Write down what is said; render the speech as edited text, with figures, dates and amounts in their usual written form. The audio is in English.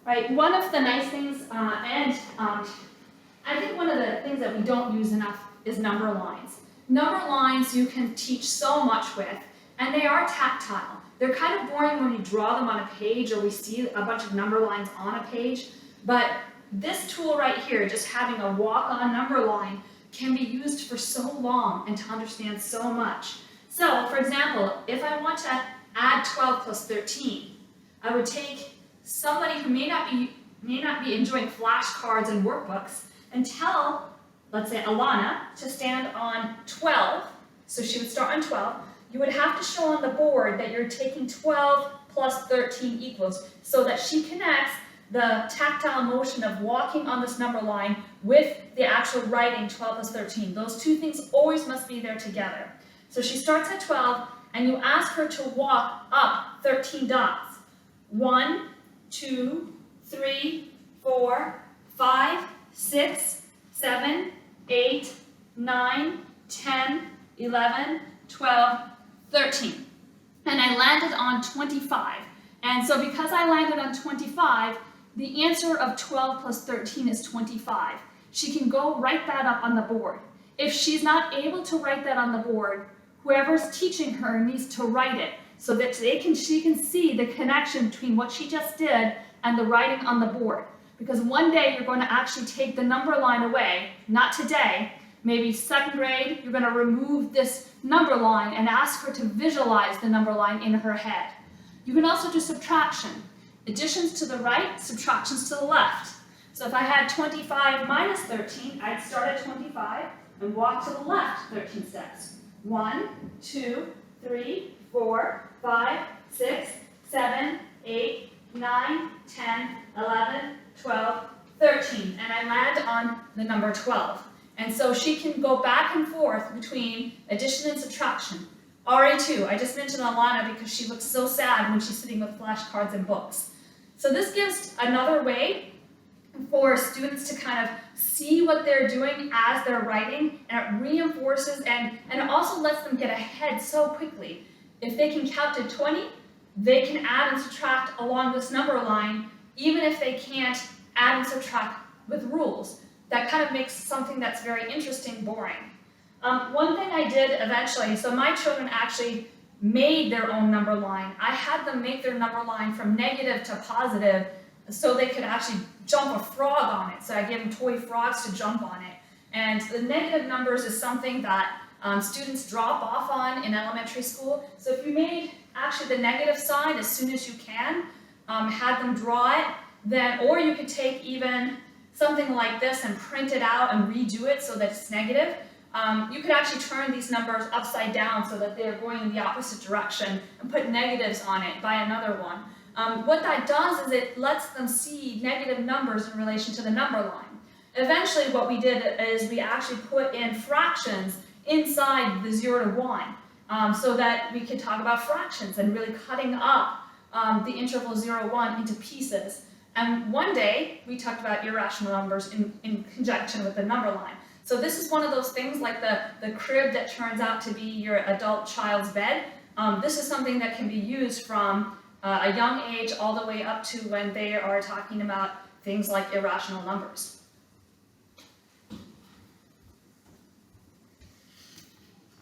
right? One of the nice things, I think one of the things that we don't use enough is number lines. Number lines you can teach so much with, and they are tactile. They're kind of boring when you draw them on a page or we see a bunch of number lines on a page, but this tool right here, just having a walk-on number line, can be used for so long and to understand so much. So, for example, if I want to add 12 plus 13, I would take somebody who may not be enjoying flashcards and workbooks and tell, let's say, Alanna to stand on 12, so she would start on 12. You would have to show on the board that you're taking 12 plus 13 equals so that she connects the tactile motion of walking on this number line with the actual writing 12 plus 13. Those two things always must be there together. So she starts at 12 and you ask her to walk up 13 dots. 1, 2, 3, 4, 5, 6, 7, 8, 9, 10, 11, 12, 13. And I landed on 25. And so because I landed on 25, the answer of 12 plus 13 is 25. She can go write that up on the board. If she's not able to write that on the board, whoever's teaching her needs to write it so that she can see the connection between what she just did and the writing on the board. Because one day you're going to actually take the number line away, not today, maybe second grade, you're going to remove this number line and ask her to visualize the number line in her head. You can also do subtraction. Additions to the right, subtractions to the left. So if I had 25 minus 13, I'd start at 25 and walk to the left 13 steps. 1, 2, 3, 4, 5, 6, 7, 8, 9, 10, 11, 12, 13. And I land on the number 12. And so she can go back and forth between addition and subtraction. RA2, I just mentioned Alanna because she looks so sad when she's sitting with flashcards and books. So this gives another way for students to kind of see what they're doing as they're writing, and it reinforces and it also lets them get ahead so quickly. If they can count to 20, they can add and subtract along this number line, even if they can't add and subtract with rules. That kind of makes something that's very interesting boring. One thing I did eventually, so my children actually made their own number line. I had them make their number line from negative to positive so they could actually jump a frog on it. So I gave them toy frogs to jump on it. And the negative numbers is something that students drop off on in elementary school. So if you made actually the negative side as soon as you can, had them draw it, then, or you could take even something like this and print it out and redo it so that it's negative. You could actually turn these numbers upside down so that they're going in the opposite direction and put negatives on it by another one. What that does is it lets them see negative numbers in relation to the number line. Eventually what we did is we actually put in fractions inside the 0 to 1 so that we could talk about fractions and really cutting up the interval 0 to 1 into pieces. And one day we talked about irrational numbers in conjunction with the number line. So this is one of those things like the crib that turns out to be your adult child's bed. This is something that can be used from a young age all the way up to when they are talking about things like irrational numbers.